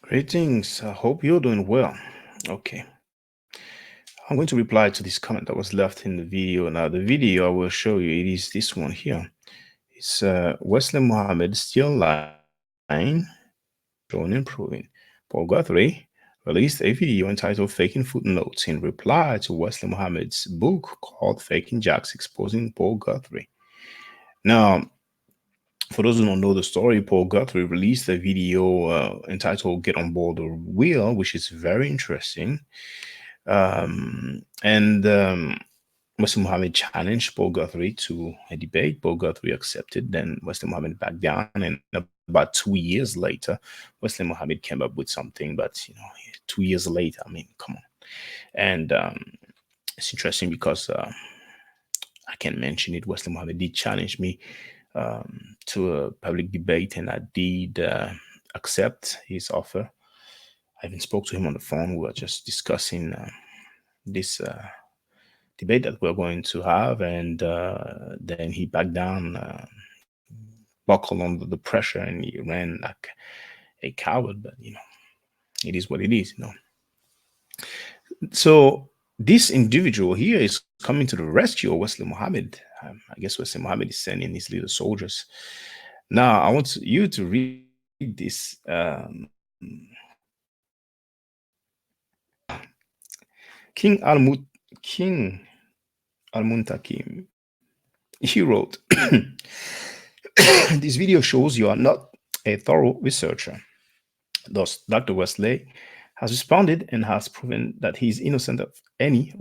Greetings. I hope you're doing well. Okay. I'm going to reply to this comment that was left in the video. Now, the video I will show you, it is this one here. It's Wesley Mohammed still lying, showing improving. Paul Guthrie released a video entitled Faking Footnotes in reply to Wesley Mohammed's book called Faking Jacks Exposing Paul Guthrie. Now, for those who don't know the story, Paul Guthrie released a video entitled Get on Board the Wheel, which is very interesting. And Muslim Muhammad challenged Paul Guthrie to a debate. Paul Guthrie accepted. Then Muslim Muhammad backed down, and about 2 years later, Muslim Muhammad came up with something. But 2 years later, I mean, come on. And it's interesting because I can mention it. Muslim Muhammad did challenge me to a public debate, and I did accept his offer. I even spoke to him on the phone. We were just discussing this debate that we're going to have, and then he backed down, buckled under the pressure, and he ran like a coward. But it is what it is. So this individual here is coming to the rescue of Wesley Muhammad. I guess Wesley Muhammad is sending his little soldiers. Now I want you to read this. King Al-Muntakim, he wrote, this video shows you are not a thorough researcher. Thus, Dr. Wesley has responded and has proven that he is innocent of any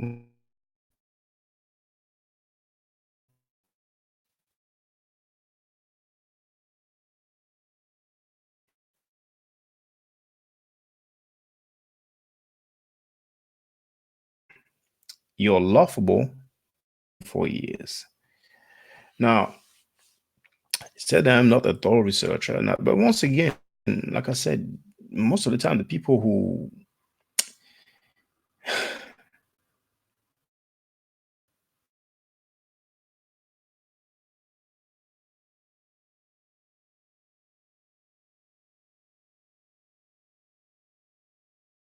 you're laughable for years. Now, he said I'm not a thorough researcher, but once again, like I said, most of the time, the people who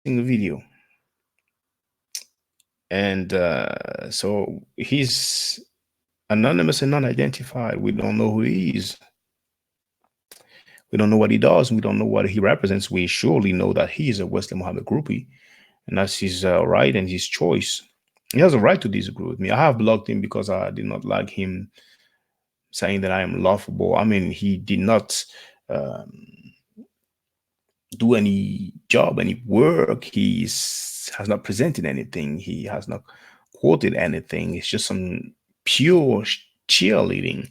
in the video, and so he's anonymous and non-identified. We don't know who he is. We don't know what he does. We don't know what he represents. We surely know that he is a Wesley Muhammad groupie, and that's his right and his choice. He has a right to disagree with me. I have blocked him because I did not like him saying that I am laughable. I mean, he did not um, do any job, any work. Has not presented anything. He has not quoted anything. It's just some pure cheerleading.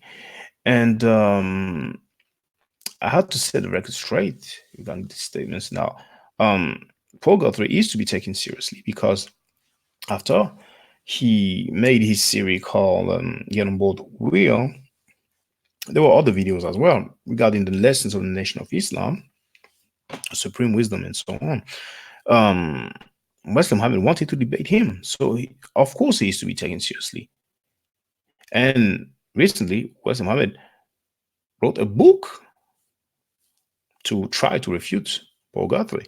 And I had to set the record straight regarding these statements. Now, Paul Guthrie is to be taken seriously because after he made his series called Get on Board the Wheel, there were other videos as well regarding the lessons of the Nation of Islam, supreme wisdom, and so on. Muslim Muhammad wanted to debate him, so of course he is to be taken seriously. And recently, Muslim Muhammad wrote a book to try to refute Paul Guthrie.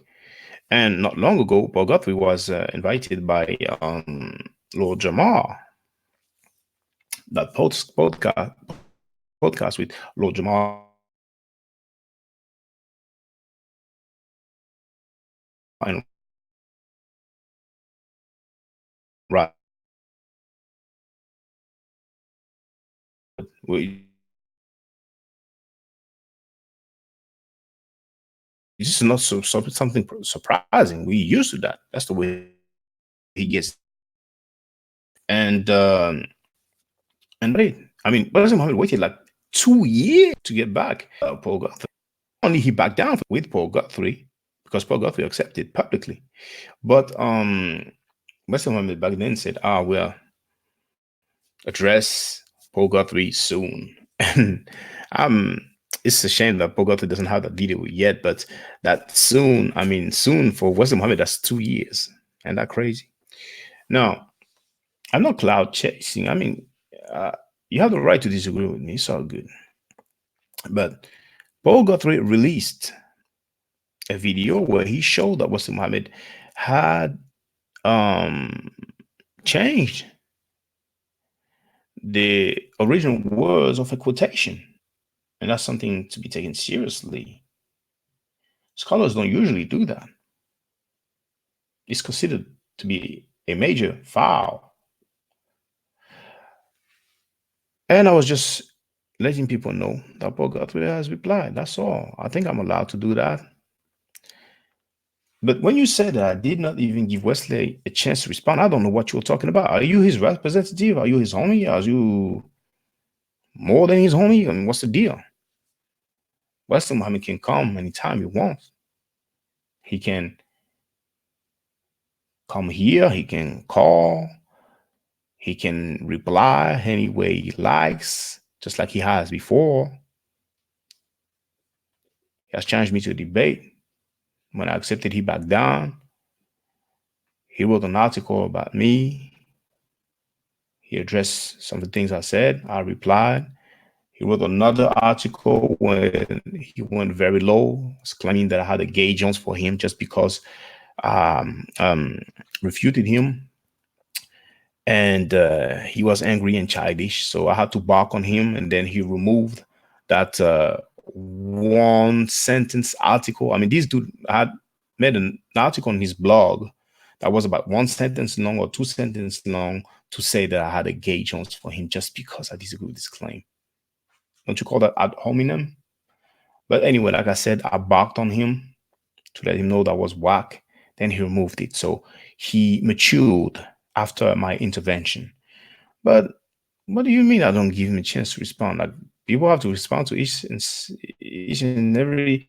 And not long ago, Paul Guthrie was invited by Lord Jamar, that podcast with Lord Jamar. And right, we this is not something surprising. We used to that. That's the way he gets. And I mean, President Muhammad waited like 2 years to get back Paul Guthrie. Only he backed down with Paul Guthrie because Paul Guthrie accepted publicly. But President Muhammad back then said, we'll address Paul Guthrie soon. And it's a shame that Paul Guthrie doesn't have that video yet, but that soon, I mean, soon for Wesley Muhammad, that's 2 years. And that crazy. Now, I'm not cloud chasing. I mean, you have the right to disagree with me. It's all good. But Paul Guthrie released a video where he showed that Muslim Muhammad had um, changed the original words of a quotation, and that's something to be taken seriously. Scholars don't usually do that. It's considered to be a major foul. And I was just letting people know that Paul Guthrie has replied. That's all. I think I'm allowed to do that. But when you said that I did not even give Wesley a chance to respond, I don't know what you're talking about. Are you his representative? Are you his homie? Are you more than his homie? I mean, what's the deal? Wesley Muhammad can come anytime he wants. He can come here. He can call. He can reply any way he likes, just like he has before. He has challenged me to a debate. When I accepted, he backed down. He wrote an article about me. He addressed some of the things I said. I replied. He wrote another article when he went very low, claiming that I had a gay Jones for him just because refuted him. And he was angry and childish. So I had to bark on him. And then he removed that one sentence article. I mean, this dude had made an article on his blog that was about one sentence long or two sentences long to say that I had a gay Jones for him just because I disagree with this claim. Don't you call that ad hominem? But anyway, like I said, I barked on him to let him know that was whack. Then he removed it. So he matured after my intervention. But what do you mean I don't give him a chance to respond? Like, people have to respond to each and every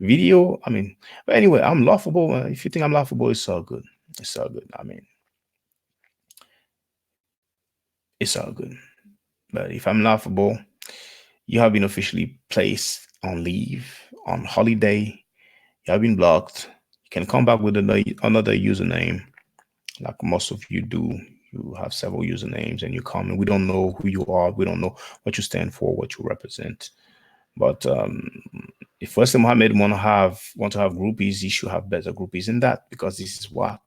video. I mean, but anyway, I'm laughable. If you think I'm laughable, it's all good. It's all good. I mean, it's all good. But if I'm laughable, you have been officially placed on leave, on holiday. You have been blocked. You can come back with another username, like most of you do. You have several usernames and you come and we don't know who you are. We don't know what you stand for, what you represent. But if Wesley Muhammad want to have groupies, he should have better groupies than that, because this is whack.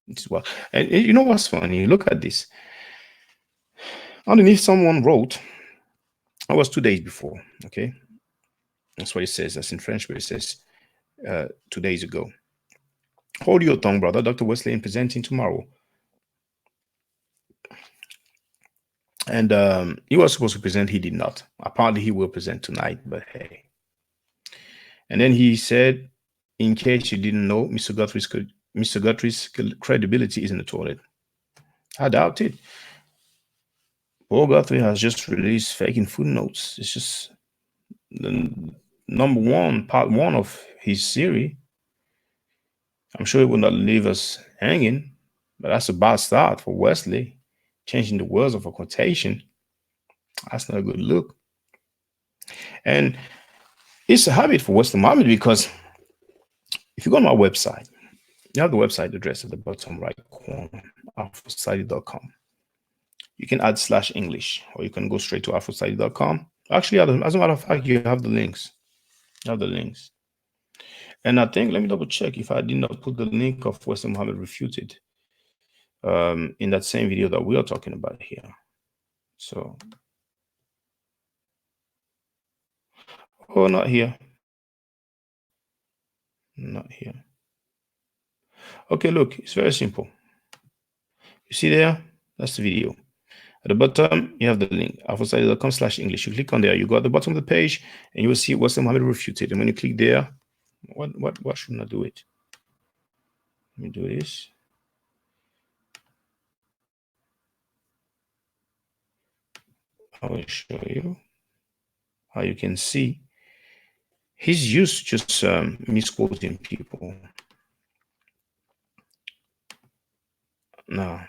This is whack. And you know what's funny? Look at this. Underneath, someone wrote, I was 2 days before, okay? That's what it says. That's in French, but it says 2 days ago. Hold your tongue, brother. Dr. Wesley presenting tomorrow. And he was supposed to present. He did not. Apparently, he will present tonight, but hey. And then he said, in case you didn't know, Mr. Guthrie's credibility is in the toilet. I doubt it. Paul Guthrie has just released faking footnotes. It's just the part one of his series. I'm sure it will not leave us hanging, but that's a bad start for Wesley. Changing the words of a quotation. That's not a good look. And it's a habit for Wesley Muhammad, because if you go on my website, you have the website address at the bottom right corner, afrosociety.com. You can add /English, or you can go straight to afrosociety.com. Actually, as a matter of fact, you have the links. You have the links. And I think, let me double check if I did not put the link of Wesley Muhammad refuted in that same video that we are talking about here. So, oh, not here. Not here. Okay, look, it's very simple. You see there? That's the video. At the bottom, you have the link, afrosociety.com/English. You click on there, you go at the bottom of the page, and you will see Wesley Muhammad refuted. And when you click there, what should I do it? Let me do this. I will show you how you can see he's used to just misquoting people. Now,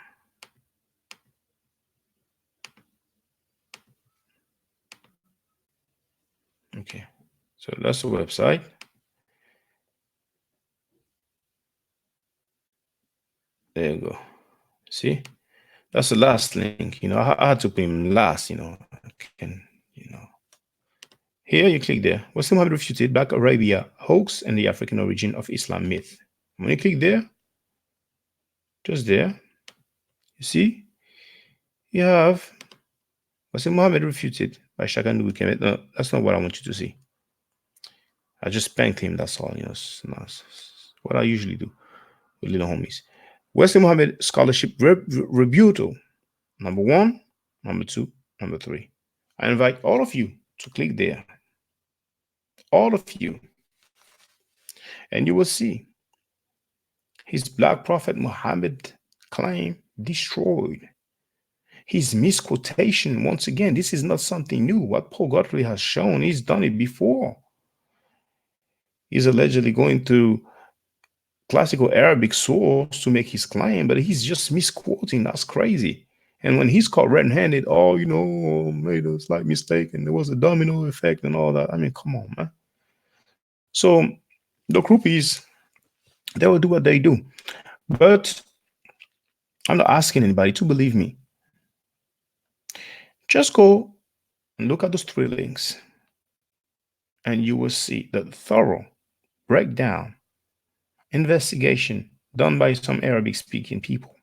okay, so that's the website. There you go. See, that's the last link. You know, I had to put him last. You know, I can, you know, Here you click there. Muslim Muhammad refuted Black Arabia hoax and the African origin of Islam myth. When you click there, just there, you see, you have Muslim Muhammad refuted by Shagandu Kemet. No, that's not what I want you to see. I just spanked him, that's all. What I usually do with little homies. Wesley Muhammad Scholarship Rebuttal. Number one, number two, number three. I invite all of you to click there. All of you. And you will see his Black Prophet Muhammad claim destroyed. His misquotation, once again, this is not something new. What Paul Guthrie has shown, he's done it before. He's allegedly going to classical Arabic source to make his claim, but he's just misquoting. That's crazy. And when he's caught red-handed, oh, made a slight mistake and there was a domino effect and all that. I mean, come on, man. So the groupies, they will do what they do. But I'm not asking anybody to believe me. Just go and look at those three links and you will see the thorough breakdown, investigation done by some Arabic speaking people.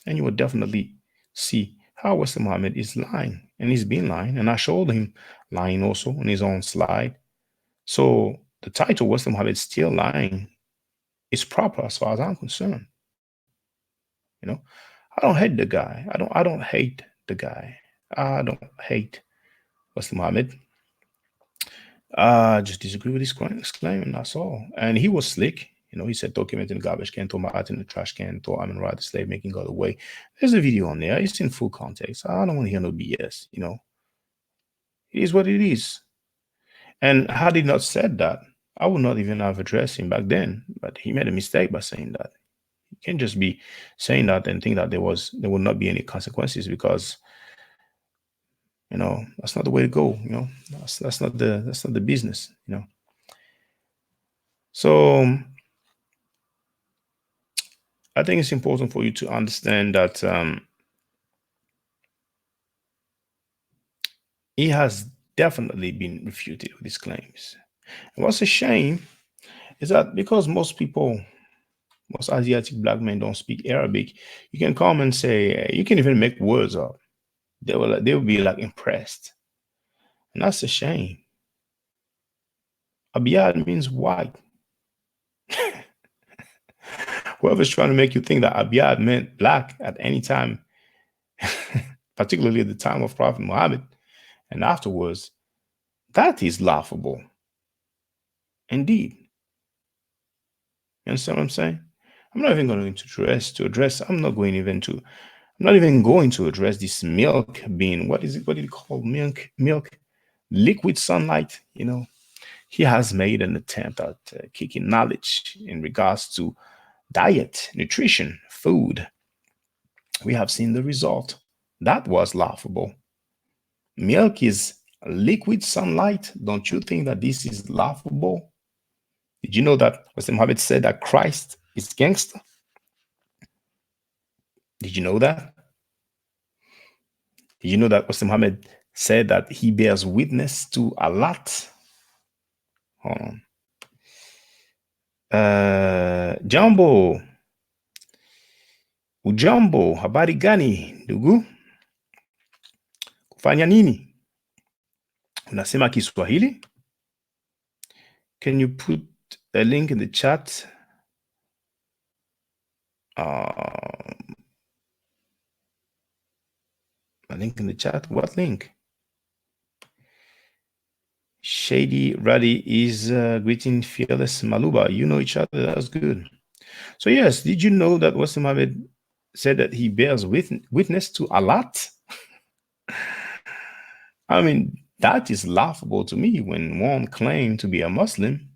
And you will definitely see how Western Muhammad is lying, and he's been lying. And I showed him lying also on his own slide. So the title Western Muhammad still lying is proper as far as I'm concerned. You know, I don't hate the guy. I don't hate the guy. I don't hate Western Muhammad. I just disagree with his claim, and that's all. And he was slick. He said, throw Kemet in the garbage can, throw my art in the trash can, throw Amin Ra the slave making God away. There's a video on there. It's in full context. I don't want to hear no BS. It is what it is. And had he not said that, I would not even have addressed him back then. But he made a mistake by saying that. You can't just be saying that and think that there would not be any consequences, because that's not the way to go. That's not the business. So I think it's important for you to understand that he has definitely been refuted with his claims. And what's a shame is that because most Asiatic black men don't speak Arabic, you can come and say, you can even make words up. They will be like impressed. And that's a shame. Abiyad means white. Whoever's trying to make you think that Abiyad meant black at any time, particularly at the time of Prophet Muhammad and afterwards, that is laughable. Indeed. You understand what I'm saying? I'm not even going to address. I'm not even going to address this milk being, what is it? What do you call milk? Liquid sunlight. He has made an attempt at kicking knowledge in regards to diet, nutrition, food. We have seen the result. That was laughable. Milk is liquid sunlight. Don't you think that this is laughable? Did you know that Mr. Muhammad said that Christ is gangster? Did you know that? Did you know that Mr. Muhammad said that he bears witness to a lot? Hold on. Jambo. Ujambo, habari gani, ndugu? Kufanya nini? Unasema Kiswahili? Can you put a link in the chat? A link in the chat? What link? Shady Ruddy is greeting Fearless Maluba. You know each other. That's good. So yes, did you know that Western Muhammad said that he bears witness to a lot? I mean, that is laughable to me when one claims to be a Muslim.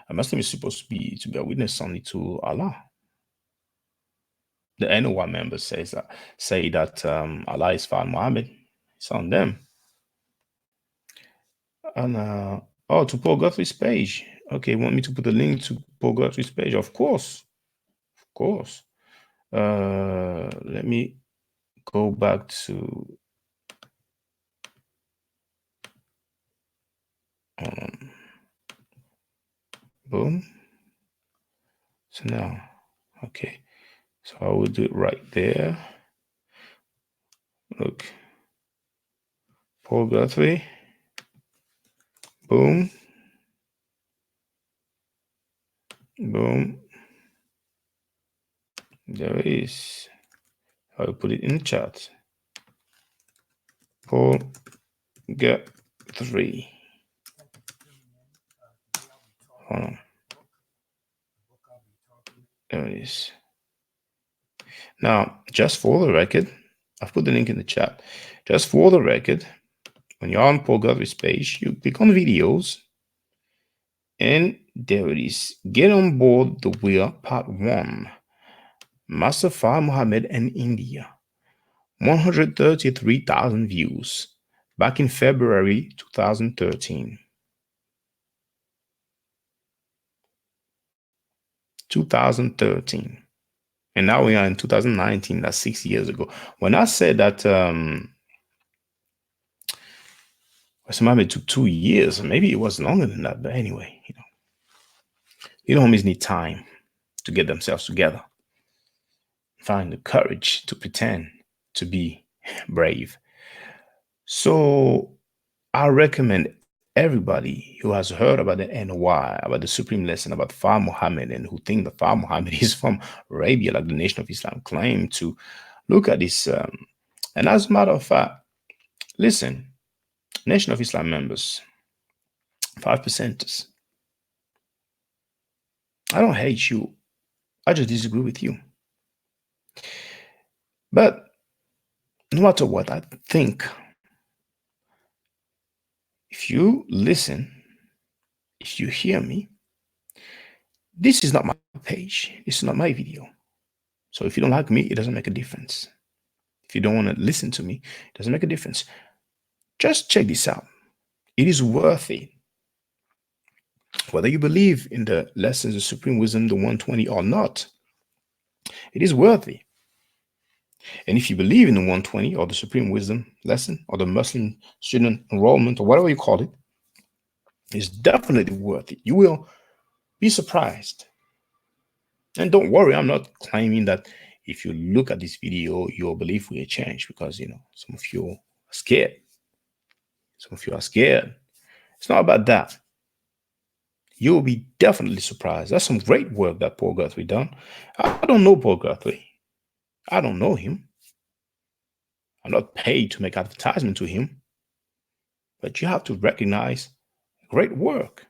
A Muslim is supposed to be a witness only to Allah. The NOA members say that Allah is Father Muhammad. It's on them. And to Paul Guthrie's page. Okay, want me to put a link to Paul Guthrie's page? Of course. Of course. Let me go back to Boom. So now, okay. So I will do it right there. Look, Paul Guthrie. Boom. Boom. There it is. I will put it in the chat. Paul Guthrie. Hold on. There it is. Now, just for the record, I've put the link in the chat. Just for the record, when you're on Paul Guthrie's page, you click on videos, and there it is. Get on board the wheel, part 1. Mustafa Muhammad and India. 133,000 views back in February 2013. 2013. And now we are in 2019. That's 6 years ago. When I said that Muhammad took 2 years, maybe it was longer than that. But anyway, little homies need time to get themselves together, find the courage to pretend to be brave. So I recommend everybody who has heard about the NY, about the Supreme Lesson, about Far Muhammad, and who think that Far Muhammad is from Arabia, like the Nation of Islam claim, to look at this. And as a matter of fact, listen, Nation of Islam members, 5%ers, I don't hate you. I just disagree with you. But no matter what, I think if you listen, if you hear me, this is not my page. This is not my video. So if you don't like me, it doesn't make a difference. If you don't want to listen to me, it doesn't make a difference. Just check this out. It is worth it. Whether you believe in the lessons of Supreme Wisdom, the 120 or not, it is worth it. And if you believe in the 120 or the Supreme Wisdom lesson or the Muslim student enrollment or whatever you call it, it's definitely worth it. You will be surprised. And don't worry, I'm not claiming that if you look at this video, your belief will change because, some of you are scared. Some of you are scared. It's not about that. You'll be definitely surprised. That's some great work that Paul Guthrie done. I don't know Paul Guthrie. I don't know him. I'm not paid to make advertisement to him. But you have to recognize great work.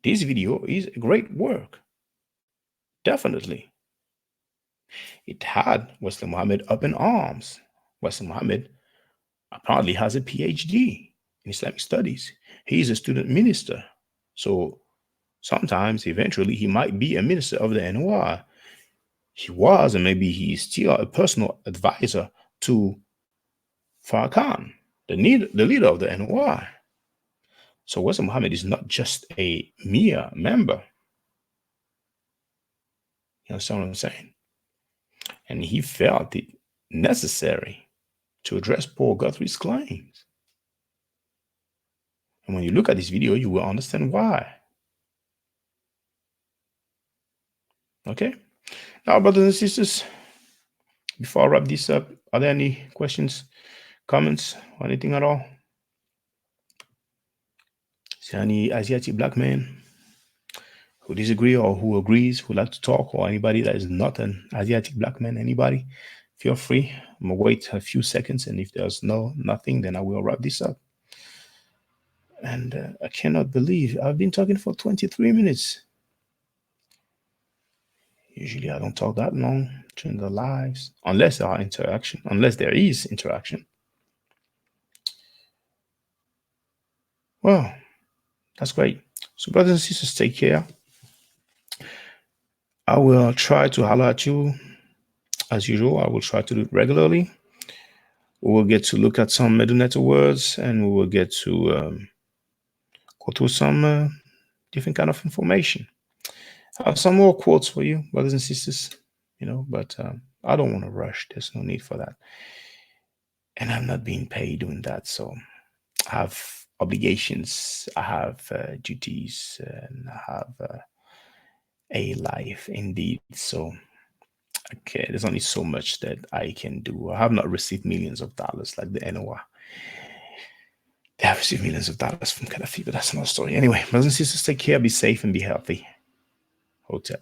This video is great work. Definitely. It had Wesley Muhammad up in arms. Wesley Muhammad apparently has a PhD in Islamic studies. He's a student minister. So sometimes, eventually, he might be a minister of the NOI. He was, and maybe he's still a personal advisor to Farrakhan, the leader of the NOI. So Wesley Muhammad is not just a mere member. You understand what I'm saying? And he felt it necessary to address Paul Guthrie's claims. And when you look at this video, you will understand why. Okay? Now, brothers and sisters, before I wrap this up, are there any questions, comments, or anything at all? Is there any Asiatic black man who disagree or who agrees, who like to talk, or anybody that is not an Asiatic black man? Anybody? Feel free. I'm gonna wait a few seconds, and if there's nothing, then I will wrap this up. And I cannot believe I've been talking for 23 minutes. Usually I don't talk that long during the lives, unless there is interaction. Well, that's great. So brothers and sisters, take care. I will try to holler at you as usual. I will try to do it regularly. We will get to look at some Meduneta words, and we will get to go through some different kind of information. I have some more quotes for you, brothers and sisters, but I don't want to rush. There's no need for that. And I'm not being paid doing that. So I have obligations. I have duties, and I have a life indeed. So, okay, there's only so much that I can do. I have not received millions of dollars like the NOI. They have received millions of dollars from Gaddafi, but that's another story. Anyway, brothers and sisters, take care, be safe, and be healthy. Hotel.